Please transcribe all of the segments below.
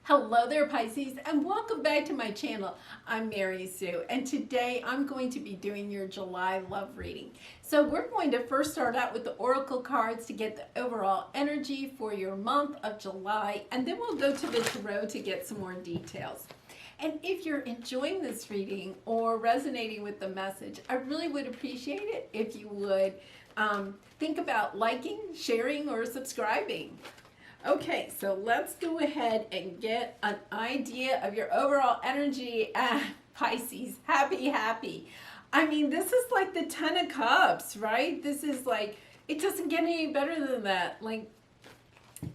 Hello there, Pisces, and welcome back to my channel. I'm Mary Sue, and today I'm going to be doing your July love reading. So we're going to first start out with the oracle cards to get the overall energy for your month of July, and then we'll go to the tarot to get some more details. And if you're enjoying this reading or resonating with the message, I really would appreciate it if you would think about liking, sharing, or subscribing. Okay, so let's go ahead and get an idea of your overall energy. Pisces, happy. I mean, this is like the 10 of Cups, right? This is like, it doesn't get any better than that. Like,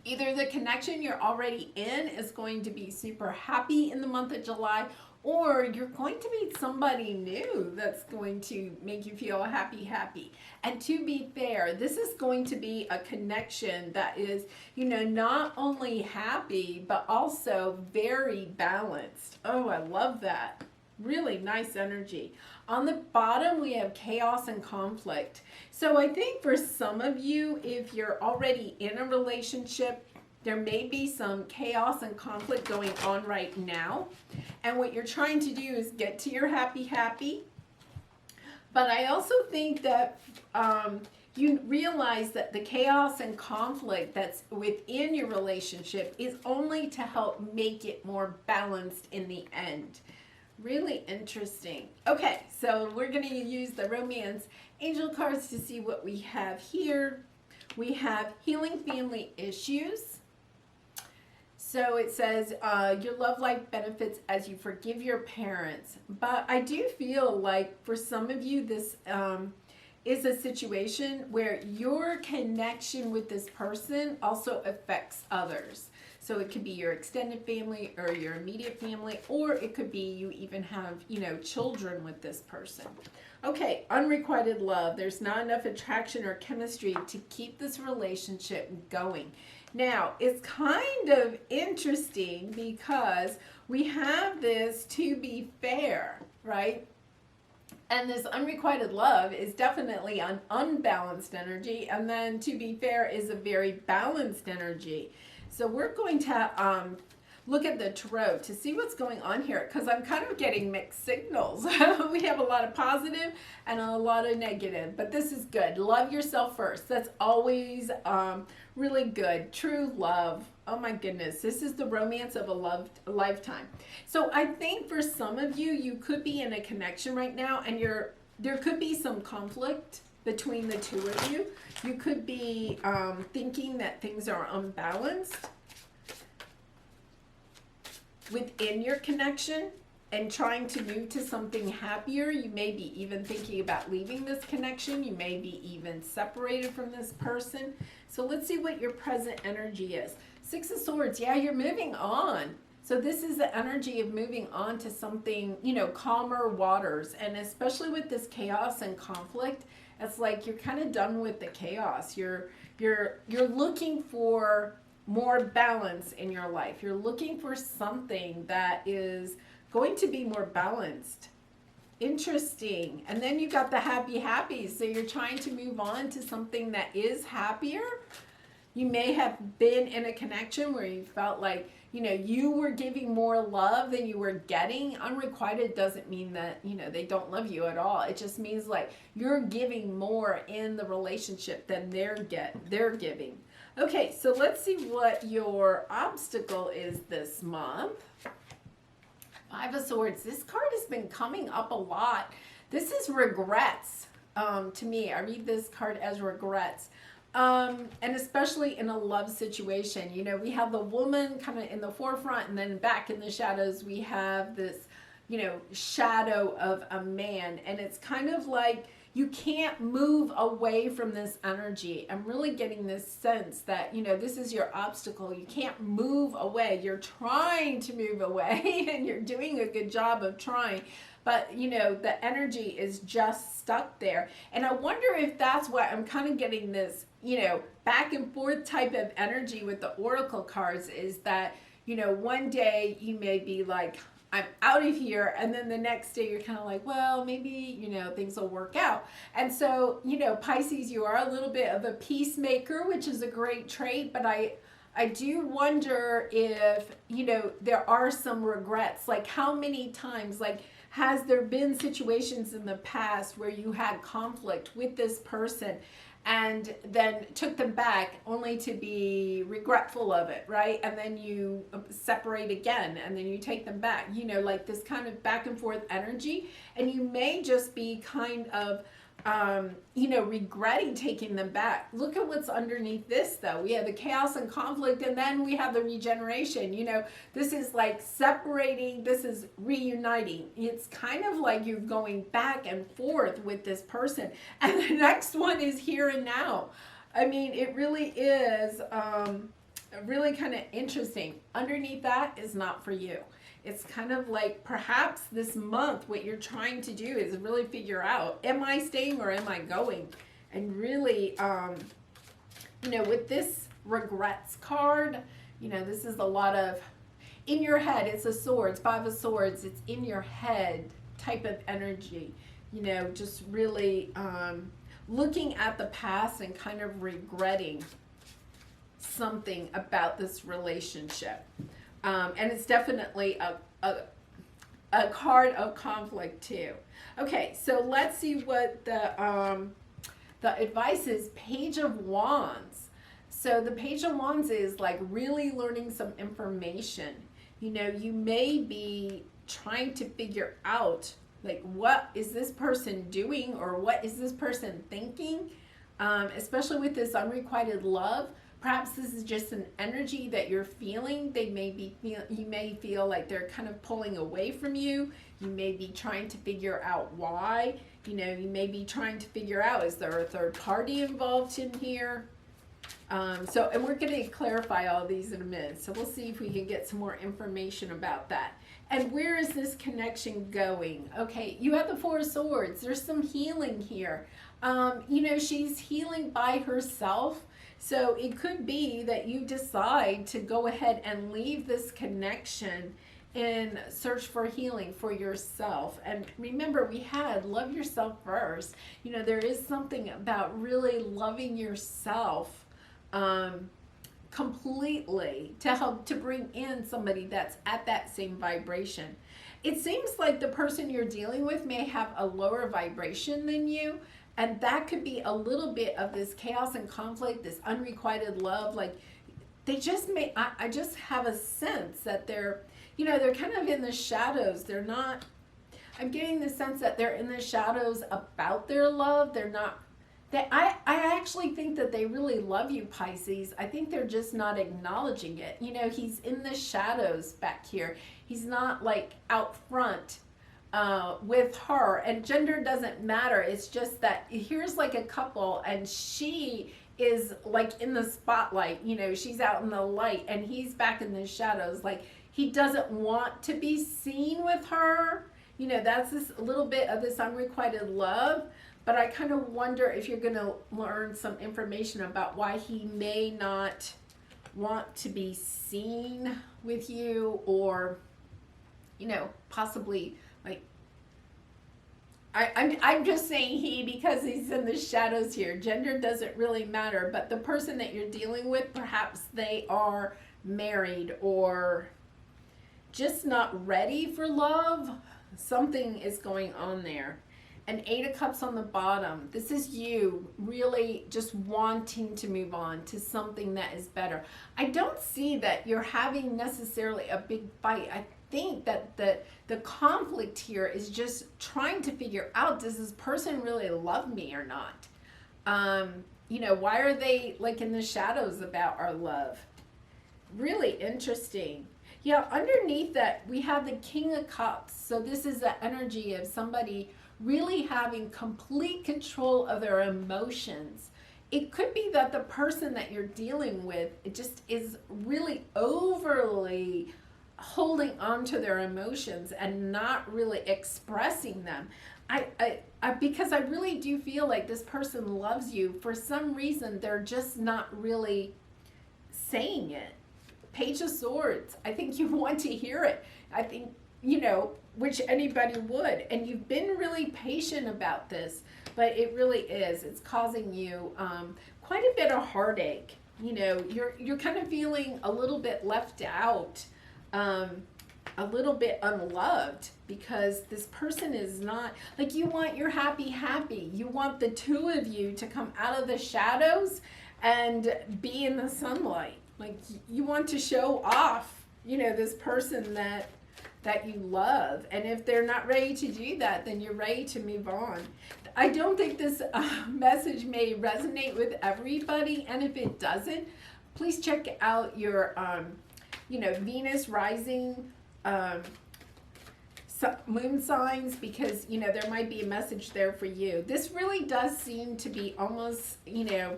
either the connection you're already in is going to be super happy in the month of July, or you're going to meet somebody new that's going to make you feel happy. And to be fair, this is going to be a connection that is, not only happy, but also very balanced. Oh, I love that. Really nice energy. On the bottom, we have chaos and conflict. So I think for some of you, if you're already in a relationship, there may be some chaos and conflict going on right now. And what you're trying to do is get to your happy. But I also think that you realize that the chaos and conflict that's within your relationship is only to help make it more balanced in the end. Really interesting. Okay, so we're going to use the romance angel cards to see what we have here. We have healing family issues. So it says your love life benefits as you forgive your parents. But I do feel like for some of you, this is a situation where your connection with this person also affects others. So it could be your extended family or your immediate family, or it could be you even have, children with this person. Okay, unrequited love. There's not enough attraction or chemistry to keep this relationship going. Now, it's kind of interesting because we have this to be fair, right? And this unrequited love is definitely an unbalanced energy, and then to be fair is a very balanced energy. So we're going to look at the tarot to see what's going on here, because I'm kind of getting mixed signals. We have a lot of positive and a lot of negative, but this is good. Love yourself first. That's always really good. True love. Oh my goodness. This is the romance of a lifetime. So I think for some of you, you could be in a connection right now, and there could be some conflict between the two of you. You could be thinking that things are unbalanced within your connection and trying to move to something happier. You may be even thinking about leaving this connection. You may be even separated from this person. So let's see what your present energy is. Six of Swords. Yeah, you're moving on. So this is the energy of moving on to something, calmer waters. And especially with this chaos and conflict, it's like you're kind of done with the chaos. You're looking for more balance in your life. You're looking for something that is going to be more balanced. Interesting. And then you got the happy. So you're trying to move on to something that is happier. You may have been in a connection where you felt like, you were giving more love than you were getting. Unrequited doesn't mean that, they don't love you at all. It just means like you're giving more in the relationship than they're giving. Okay, so let's see what your obstacle is this month. Five of Swords. This card has been coming up a lot. This is regrets. To me, I read this card as regrets. And especially in a love situation, we have the woman kind of in the forefront, and then back in the shadows, we have this, shadow of a man. And it's kind of like you can't move away from this energy. I'm really getting this sense that, this is your obstacle. You can't move away. You're trying to move away and you're doing a good job of trying. But, the energy is just stuck there. And I wonder if that's why I'm kind of getting this, back and forth type of energy with the oracle cards, is that, one day you may be like, I'm out of here. And then the next day you're kind of like, well, maybe, things will work out. And so, Pisces, you are a little bit of a peacemaker, which is a great trait, but I do wonder if, you know, there are some regrets. Like, how many times, like, has there been situations in the past where you had conflict with this person and then took them back only to be regretful of it, right? And then you separate again and then you take them back, you know, like this kind of back and forth energy. And you may just be kind of, you know, regretting taking them back. Look at what's underneath this, though. We have the chaos and conflict, and then we have the regeneration. You know, this is like separating, this is reuniting. It's kind of like you're going back and forth with this person. And the next one is here and now. I mean, it really is really kind of interesting. Underneath that is not for you. It's kind of like perhaps this month what you're trying to do is really figure out, am I staying or am I going? And really, you know, with this regrets card, you know, this is a lot of in your head. It's a swords, 5 of swords. It's in your head type of energy, you know, just really looking at the past and kind of regretting something about this relationship. And it's definitely a card of conflict too. Okay, so let's see what the advice is. Page of Wands. So the Page of Wands is like really learning some information. You know, you may be trying to figure out like what is this person doing or what is this person thinking, especially with this unrequited love. Perhaps this is just an energy that you're feeling. You may feel like they're kind of pulling away from you. You may be trying to figure out why. You know, you may be trying to figure out, is there a third party involved in here? And we're going to clarify all these in a minute. So we'll see if we can get some more information about that. And where is this connection going? Okay, you have the 4 of Swords. There's some healing here. You know, she's healing by herself. So it could be that you decide to go ahead and leave this connection and search for healing for yourself. And remember, we had love yourself first. You know, there is something about really loving yourself completely to help to bring in somebody that's at that same vibration. It seems like the person you're dealing with may have a lower vibration than you. And that could be a little bit of this chaos and conflict, this unrequited love. Like they just may, I just have a sense that they're, you know, they're kind of in the shadows. They're not, I'm getting the sense that they're in the shadows about their love. They're not, I actually think that they really love you, Pisces. I think they're just not acknowledging it. You know, he's in the shadows back here. He's not like out front with her, and gender doesn't matter. It's just that here's like a couple and she is like in the spotlight, you know, she's out in the light and he's back in the shadows. Like he doesn't want to be seen with her. You know, that's this little bit of this unrequited love. But I kind of wonder if you're going to learn some information about why he may not want to be seen with you, or, you know, possibly like, I'm just saying he because he's in the shadows here. Gender doesn't really matter, but the person that you're dealing with, perhaps they are married or just not ready for love. Something is going on there. An 8 of Cups on the bottom. This is you really just wanting to move on to something that is better. I don't see that you're having necessarily a big fight. I think that the conflict here is just trying to figure out, does this person really love me or not? You know, why are they like in the shadows about our love? Really interesting. Yeah, underneath that we have the King of Cups. So this is the energy of somebody really having complete control of their emotions. It could be that the person that you're dealing with, it just is really overly holding on to their emotions and not really expressing them. Because I really do feel like this person loves you. For some reason, they're just not really saying it. Page of Swords. I think you want to hear it. I think, you know, which anybody would. And you've been really patient about this, but it really is. It's causing you quite a bit of heartache. you know, you're kind of feeling a little bit left out, a little bit unloved, because this person is not, like, you want your happy. You want the two of you to come out of the shadows and be in the sunlight. Like, you want to show off, you know, this person that you love. And if they're not ready to do that, then you're ready to move on. I don't think this message may resonate with everybody. And if it doesn't, please check out your, you know, Venus rising, moon signs, because, you know, there might be a message there for you. This really does seem to be almost, you know,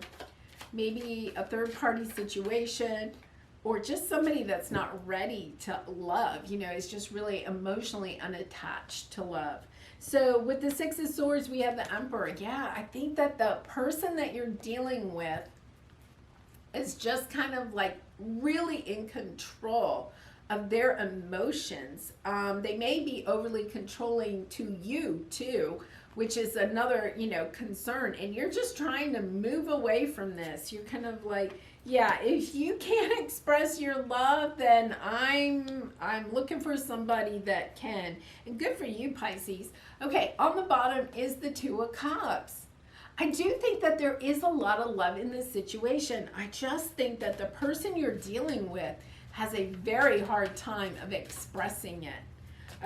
maybe a third party situation, or just somebody that's not ready to love, you know, is just really emotionally unattached to love. So with the Six of Swords, we have the Emperor. Yeah, I think that the person that you're dealing with is just kind of like really in control of their emotions. They may be overly controlling to you too, which is another, you know, concern. And you're just trying to move away from this. You're kind of like, yeah, if you can't express your love, then I'm looking for somebody that can. And good for you, Pisces. Okay, on the bottom is the Two of Cups. I do think that there is a lot of love in this situation. I just think that the person you're dealing with has a very hard time of expressing it.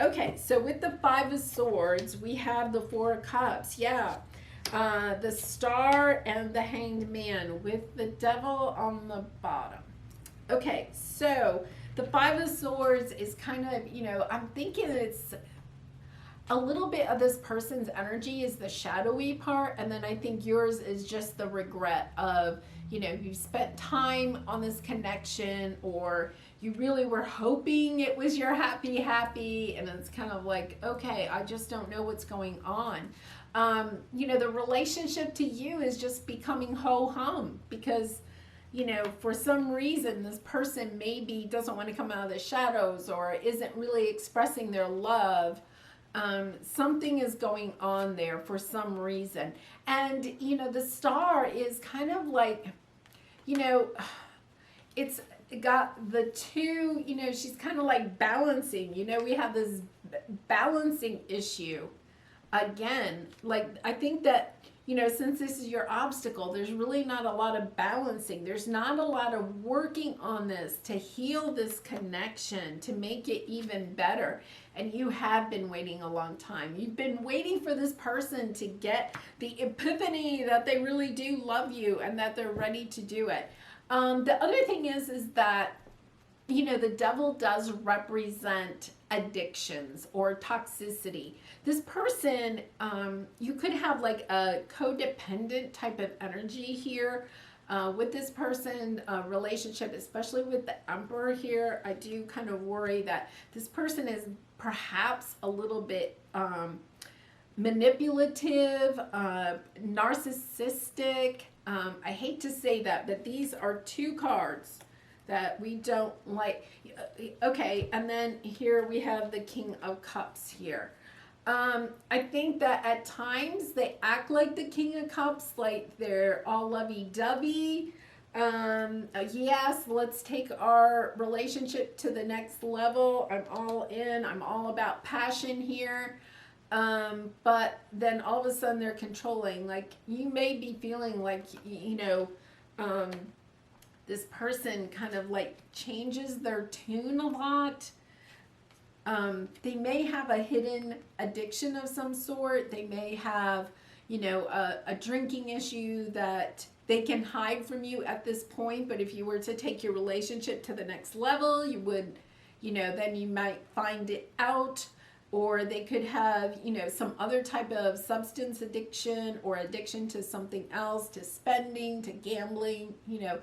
Okay, so with the Five of Swords, we have the Four of Cups. Yeah, the Star and the Hanged Man with the Devil on the bottom. Okay, so the Five of Swords is kind of, you know, I'm thinking it's a little bit of this person's energy is the shadowy part, and then I think yours is just the regret of, you know, you spent time on this connection, or you really were hoping it was your happy, and it's kind of like, okay, I just don't know what's going on. You know, the relationship to you is just becoming ho-hum, because, you know, for some reason, this person maybe doesn't want to come out of the shadows, or isn't really expressing their love. Something is going on there for some reason. And, you know, the Star is kind of like, you know, it's got the two, you know, she's kind of like balancing, you know, we have this balancing issue again. Like, I think that, you know, since this is your obstacle, there's really not a lot of balancing. There's not a lot of working on this to heal this connection, to make it even better. And you have been waiting a long time. You've been waiting for this person to get the epiphany that they really do love you and that they're ready to do it. The other thing is that, you know, the Devil does represent addictions or toxicity. This person, you could have like a codependent type of energy here with this person relationship, especially with the Emperor here. I do kind of worry that this person is perhaps a little bit manipulative, narcissistic. I hate to say that, but these are two cards that we don't like. Okay, and then here we have the King of Cups here. I think that at times they act like the King of Cups, like they're all lovey-dovey. Yes, let's take our relationship to the next level. I'm all in. I'm all about passion here. But then all of a sudden they're controlling. Like, you may be feeling like, you know, this person kind of like changes their tune a lot. They may have a hidden addiction of some sort. They may have, you know, a drinking issue that they can hide from you at this point. But if you were to take your relationship to the next level, you would, you know, then you might find it out. Or they could have, you know, some other type of substance addiction, or addiction to something else, to spending, to gambling. You know,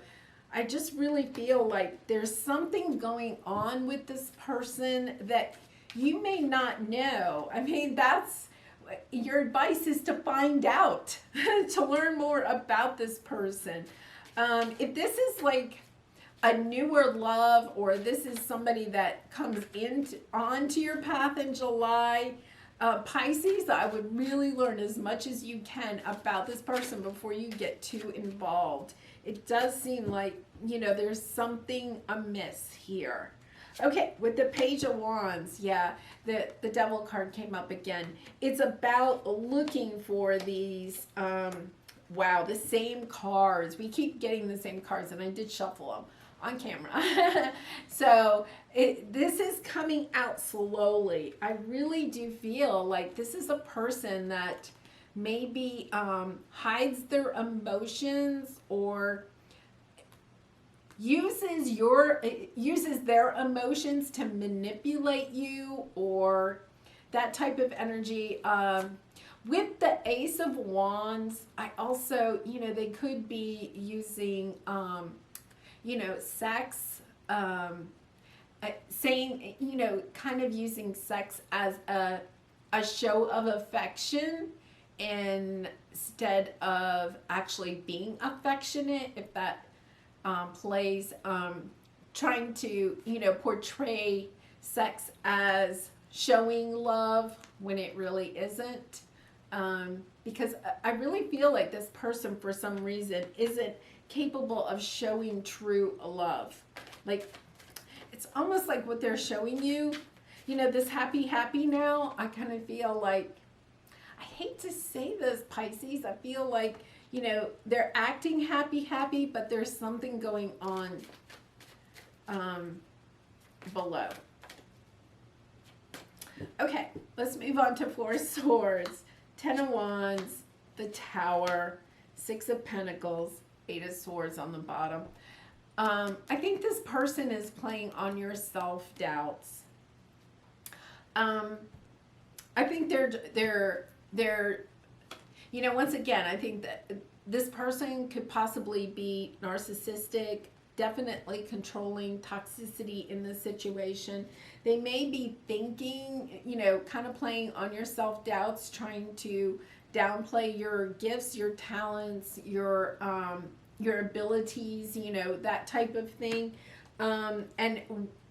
I just really feel like there's something going on with this person that you may not know. I mean, that's your advice, is to find out, to learn more about this person. If this is like a newer love, or this is somebody that comes onto your path in July, Pisces, I would really learn as much as you can about this person before you get too involved. It does seem like, you know, there's something amiss here. Okay, with the Page of Wands, yeah, the Devil card came up again. It's about looking for these, wow, the same cards. We keep getting the same cards, and I did shuffle them on camera. So this is coming out slowly. I really do feel like this is a person that maybe hides their emotions or uses their emotions to manipulate you, or that type of energy. With the Ace of Wands, I also, you know, they could be using you know, sex, saying, you know, kind of using sex as a show of affection instead of actually being affectionate, if that plays, trying to, you know, portray sex as showing love when it really isn't. Because I really feel like this person, for some reason, isn't capable of showing true love. Like, it's almost like what they're showing you, you know, this happy now, I kind of feel like, I hate to say this, Pisces, I feel like, you know, they're acting happy, but there's something going on below. Okay, let's move on to Four of Swords, Ten of Wands, the Tower, Six of Pentacles, Eight of Swords on the bottom. I think this person is playing on your self-doubts. I think they're you know, once again, I think that this person could possibly be narcissistic, definitely controlling, toxicity in this situation. They may be thinking, you know, kind of playing on your self-doubts, trying to downplay your gifts, your talents, your abilities, you know, that type of thing. And,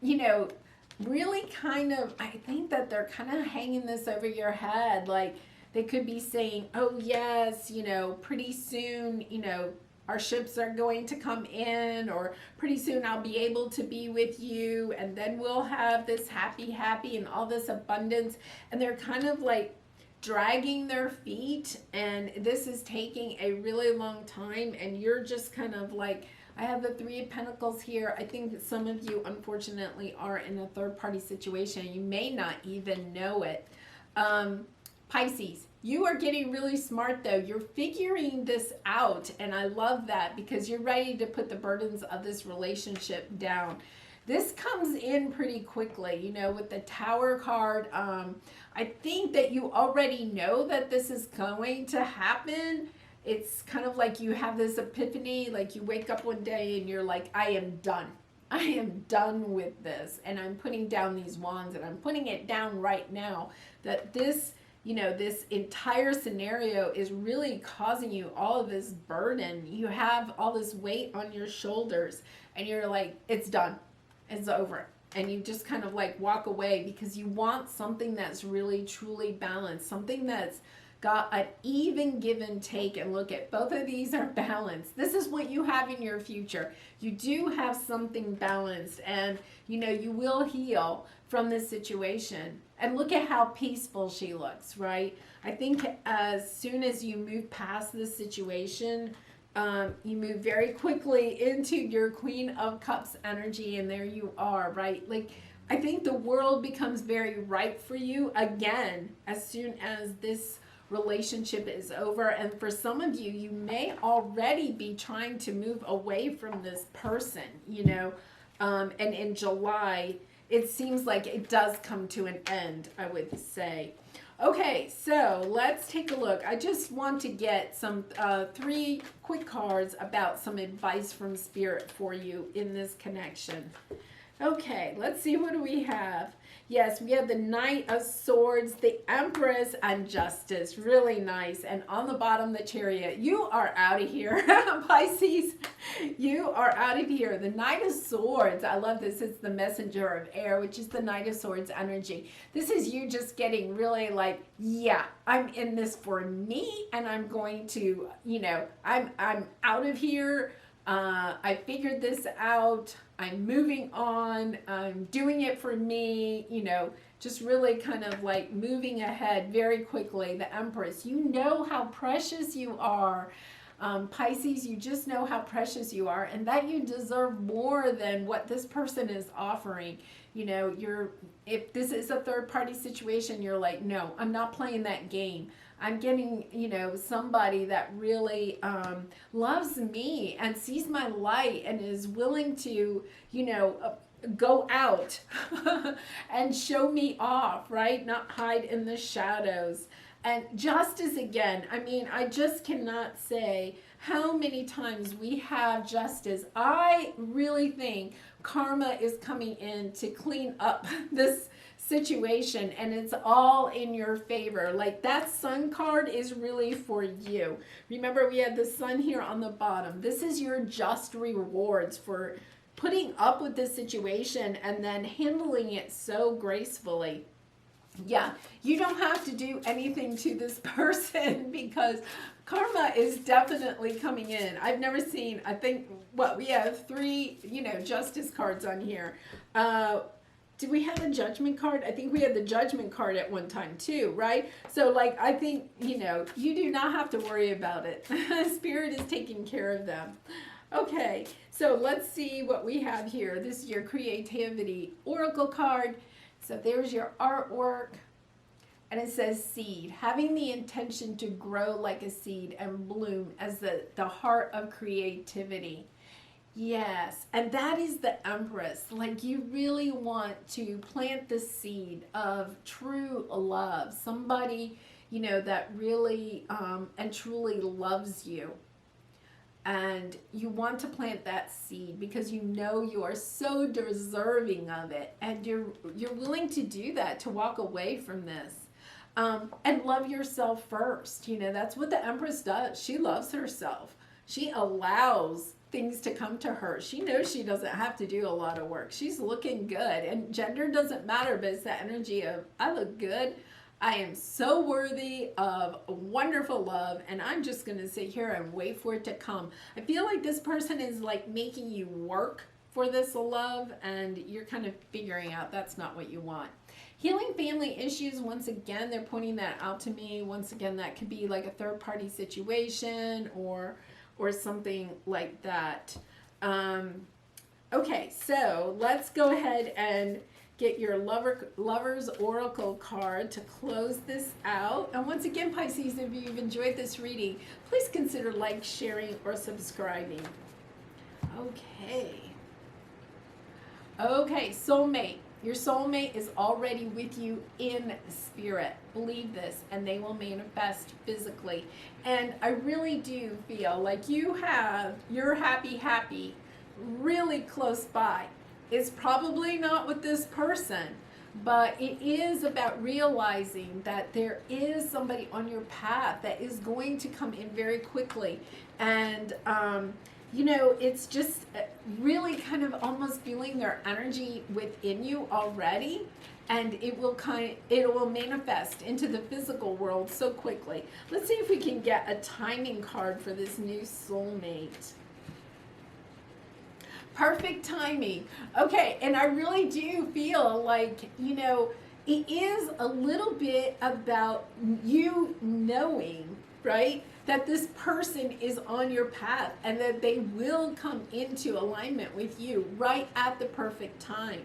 you know, really kind of, I think that they're kind of hanging this over your head. Like, they could be saying, oh yes, you know, pretty soon, you know, our ships are going to come in, or pretty soon I'll be able to be with you, and then we'll have this happy and all this abundance. And they're kind of like dragging their feet, and this is taking a really long time, and you're just kind of like, I have the Three of Pentacles here. I think that some of you, unfortunately, are in a third-party situation. You may not even know it. Pisces, you are getting really smart, though. You're figuring this out, and I love that, because you're ready to put the burdens of this relationship down. This comes in pretty quickly, you know, with the Tower card. I think that you already know that this is going to happen. It's kind of like you have this epiphany, like you wake up one day and you're like, I am done. I am done with this, and I'm putting down these wands, and I'm putting it down right now, that this, you know, this entire scenario is really causing you all of this burden. You have all this weight on your shoulders, and you're like, it's done. It's over. And you just kind of like walk away, because you want something that's really truly balanced, something that's got an even give and take. And look, at both of these are balanced. This is what you have in your future. You do have something balanced, and you know, you will heal from this situation. And look at how peaceful she looks, right? I think as soon as you move past this situation, you move very quickly into your Queen of Cups energy, and there you are, right? Like, I think the world becomes very ripe for you again as soon as this relationship is over. And for some of you, you may already be trying to move away from this person, you know, and in July, it seems like it does come to an end, I would say. Okay, so let's take a look. I just want to get some 3 quick cards about some advice from Spirit for you in this connection. Okay, let's see, what do we have? Yes, we have the Knight of Swords, the Empress, and Justice. Really nice. And on the bottom, the Chariot. You are out of here, Pisces. You are out of here. The Knight of Swords. I love this. It's the Messenger of Air, which is the Knight of Swords energy. This is you just getting really like, yeah, I'm in this for me, and I'm going to, I'm out of here. I figured this out. I'm moving on. I'm doing it for me, just really kind of like moving ahead very quickly. The Empress, you know how precious you are. Pisces, you just know how precious you are, and that you deserve more than what this person is offering. If this is a third party situation, you're like, no, I'm not playing that game. I'm getting, somebody that really loves me and sees my light and is willing to, go out and show me off, right? Not hide in the shadows. And Justice again, I just cannot say how many times we have justice. I really think karma is coming in to clean up this situation, and it's all in your favor. Like that Sun card is really for you. Remember, we had the Sun here on the bottom. This is your just rewards for putting up with this situation and then handling it so gracefully. Yeah, you don't have to do anything to this person because karma is definitely coming in. I've never seen, I think, we have 3, justice cards on here. Did we have a judgment card? I think we had the judgment card at one time too, right? So I think, you do not have to worry about it. Spirit is taking care of them. Okay, so let's see what we have here. This is your creativity oracle card. So there's your artwork, and it says seed, having the intention to grow like a seed and bloom as the heart of creativity. Yes, and that is the Empress. Like you really want to plant the seed of true love, somebody, that really and truly loves you. And you want to plant that seed because you are so deserving of it, and you're willing to do that, to walk away from this, and love yourself first. That's what the Empress does. She loves herself. She allows things to come to her. She knows she doesn't have to do a lot of work. She's looking good, and gender doesn't matter, but it's the energy of I look good. I am so worthy of wonderful love, and I'm just going to sit here and wait for it to come. I feel like this person is like making you work for this love, and you're kind of figuring out that's not what you want. Healing family issues, once again, they're pointing that out to me. Once again, that could be like a third-party situation or something like that. Okay, so let's go ahead and get your Lover's Oracle card to close this out. And once again, Pisces, if you've enjoyed this reading, please consider sharing, or subscribing. Okay. Okay, soulmate. Your soulmate is already with you in spirit. Believe this, and they will manifest physically. And I really do feel like your happy really close by. It's probably not with this person, but it is about realizing that there is somebody on your path that is going to come in very quickly. And, it's just really kind of almost feeling their energy within you already. And it will manifest into the physical world so quickly. Let's see if we can get a timing card for this new soulmate. Perfect timing. Okay, and I really do feel like, it is a little bit about you knowing, right, that this person is on your path and that they will come into alignment with you right at the perfect time.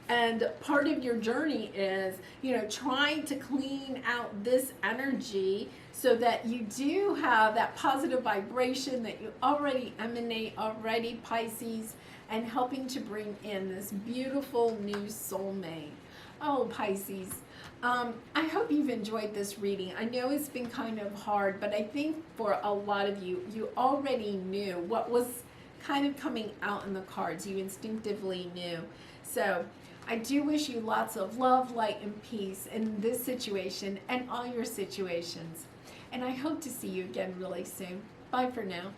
And part of your journey is, trying to clean out this energy so that you do have that positive vibration that you already emanate already, Pisces, and helping to bring in this beautiful new soulmate. Oh, Pisces, I hope you've enjoyed this reading. I know it's been kind of hard, but I think for a lot of you, you already knew what was kind of coming out in the cards. You instinctively knew. So I do wish you lots of love, light, and peace in this situation and all your situations. And I hope to see you again really soon. Bye for now.